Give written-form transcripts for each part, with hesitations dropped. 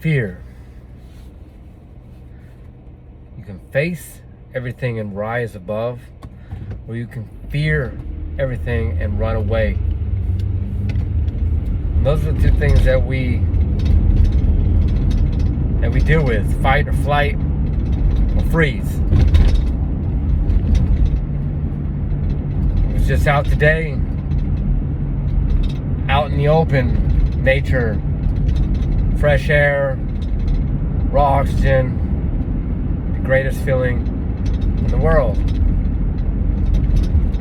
Fear. You can face everything and rise above, or you can fear everything and run away. And those are the two things that we deal with: fight or flight or freeze. I was just out today, out in the open, nature, fresh air, raw oxygen, the greatest feeling in the world.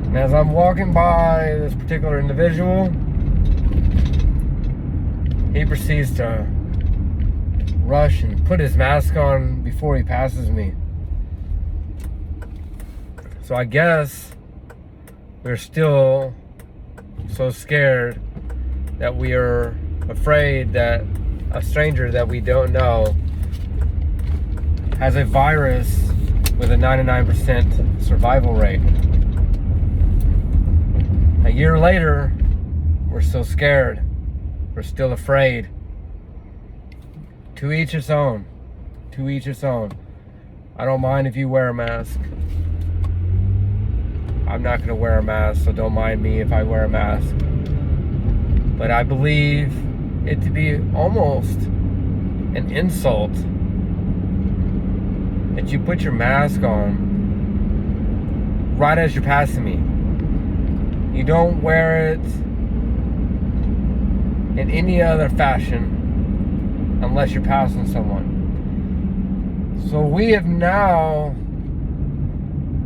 And as I'm walking by this particular individual, he proceeds to rush and put his mask on before he passes me. So I guess we're still so scared that we are afraid that a stranger that we don't know has a virus with a 99% survival rate. A year later, we're still scared. We're still afraid. To each its own. To each its own. I don't mind if you wear a mask. I'm not going to wear a mask, so don't mind me if I wear a mask. But I believe it to be almost an insult that you put your mask on right as you're passing me. You don't wear it in any other fashion unless you're passing someone. So we have now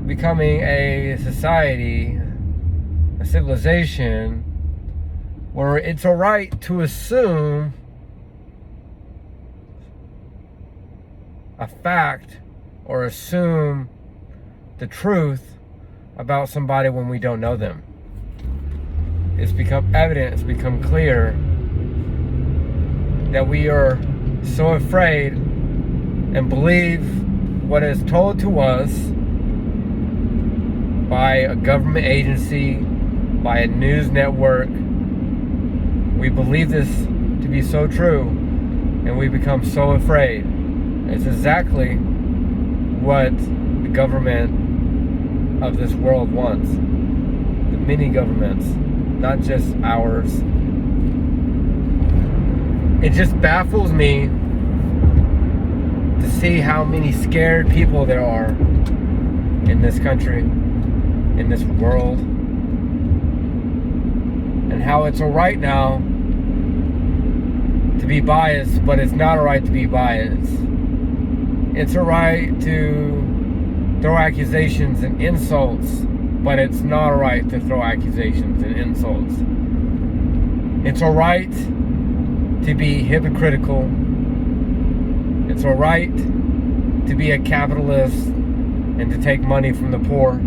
becoming a society, a civilization, where it's alright to assume a fact or assume the truth about somebody when we don't know them. It's become evident, it's become clear that we are so afraid and believe what is told to us by a government agency, by a news network. We believe this to be so true, and we become so afraid. It's exactly what the government of this world wants. The mini governments, not just ours. It just baffles me to see how many scared people there are in this country, in this world, and how it's alright now to be biased, but it's not alright to be biased. It's alright to throw accusations and insults, but it's not alright to throw accusations and insults. It's alright to be hypocritical. It's alright to be a capitalist and to take money from the poor.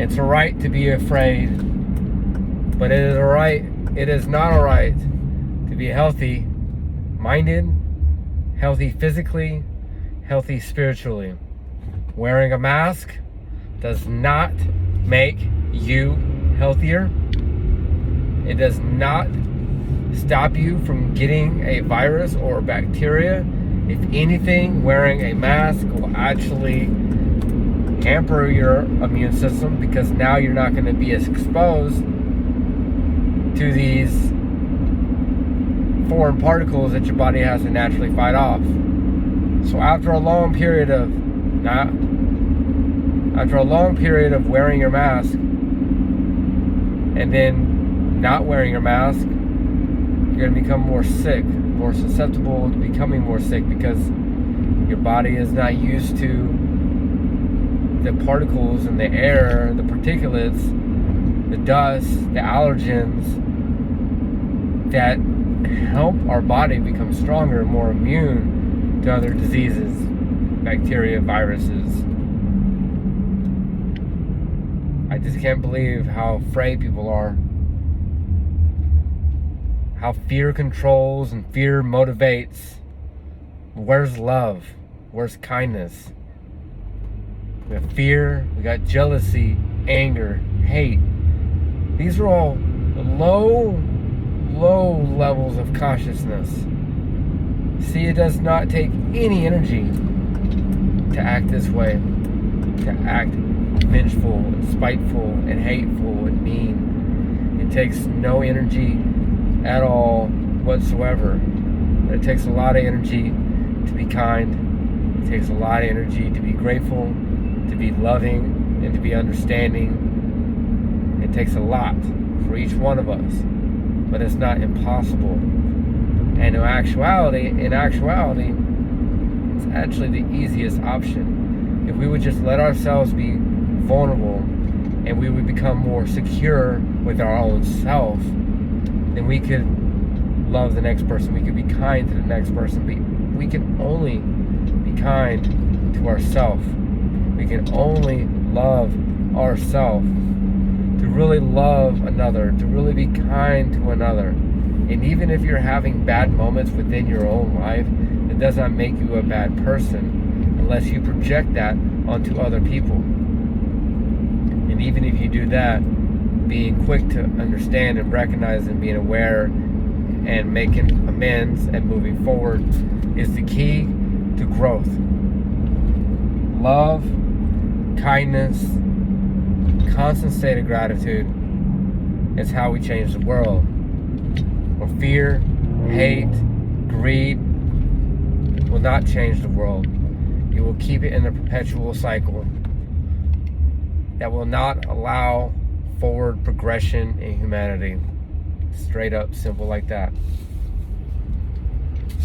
It's alright to be afraid, but it is not alright to be healthy minded, healthy physically, healthy spiritually. Wearing a mask does not make you healthier. It does not stop you from getting a virus or bacteria. If anything, wearing a mask will actually hamper your immune system, because now you're not going to be as exposed to these foreign particles that your body has to naturally fight off. So after a long period of wearing your mask and then not wearing your mask, you're going to become more sick, more susceptible to becoming more sick, because your body is not used to the particles in the air, the particulates, the dust, the allergens that help our body become stronger and more immune to other diseases, bacteria, viruses. I just can't believe how afraid people are. How fear controls and fear motivates. Where's love? Where's kindness? We have fear, we got jealousy, anger, hate. These are all low levels of consciousness. See, it does not take any energy to act this way, to act vengeful and spiteful and hateful and mean. It takes no energy at all whatsoever. It takes a lot of energy to be kind. It takes a lot of energy to be grateful, to be loving, and to be understanding. It takes a lot for each one of us, but it's not impossible. And in actuality, it's actually the easiest option. If we would just let ourselves be vulnerable and we would become more secure with our own self, then we could love the next person. We could be kind to the next person. We can only be kind to ourselves. We can only love ourselves. To really love another, to really be kind to another. And even if you're having bad moments within your own life, it does not make you a bad person unless you project that onto other people. And even if you do that, being quick to understand and recognize and being aware and making amends and moving forward is the key to growth. Love, kindness, constant state of gratitude is how we change the world. Or fear, hate, greed will not change the world. You will keep it in a perpetual cycle that will not allow forward progression in humanity. Straight up, simple like that.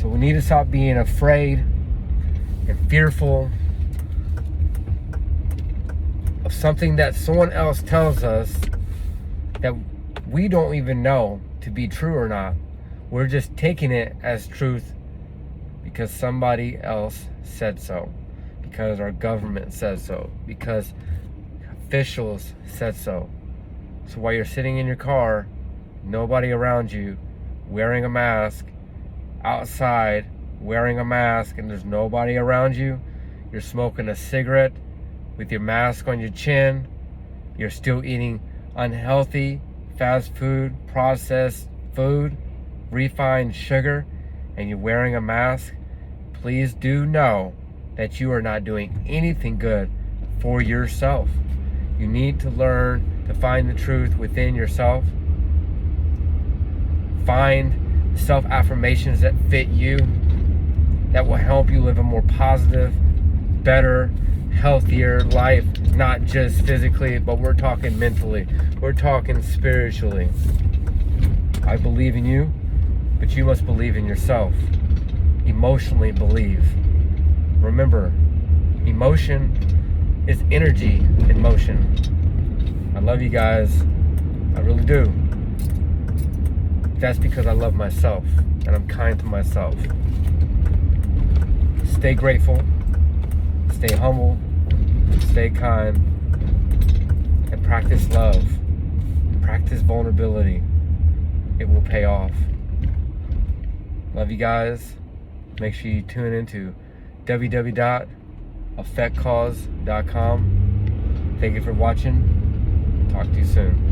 So we need to stop being afraid and fearful of something that someone else tells us that we don't even know to be true or not. We're just taking it as truth because somebody else said so, because our government says so, because officials said so. So while you're sitting in your car, nobody around you, wearing a mask, outside, wearing a mask, and there's nobody around you, you're smoking a cigarette with your mask on your chin, you're still eating unhealthy, fast food, processed food, refined sugar, and you're wearing a mask, please do know that you are not doing anything good for yourself. You need to learn to find the truth within yourself. Find self-affirmations that fit you, that will help you live a more positive, better, healthier life, not just physically, but we're talking mentally, we're talking spiritually. I believe in you, but you must believe in yourself. Emotionally believe. Remember, emotion is energy in motion. I love you guys. I really do. That's because I love myself and I'm kind to myself. Stay grateful, stay humble, stay kind, and practice love. Practice vulnerability. It will pay off. Love you guys. Make sure you tune into www.affectcause.com. Thank you for watching. Talk to you soon.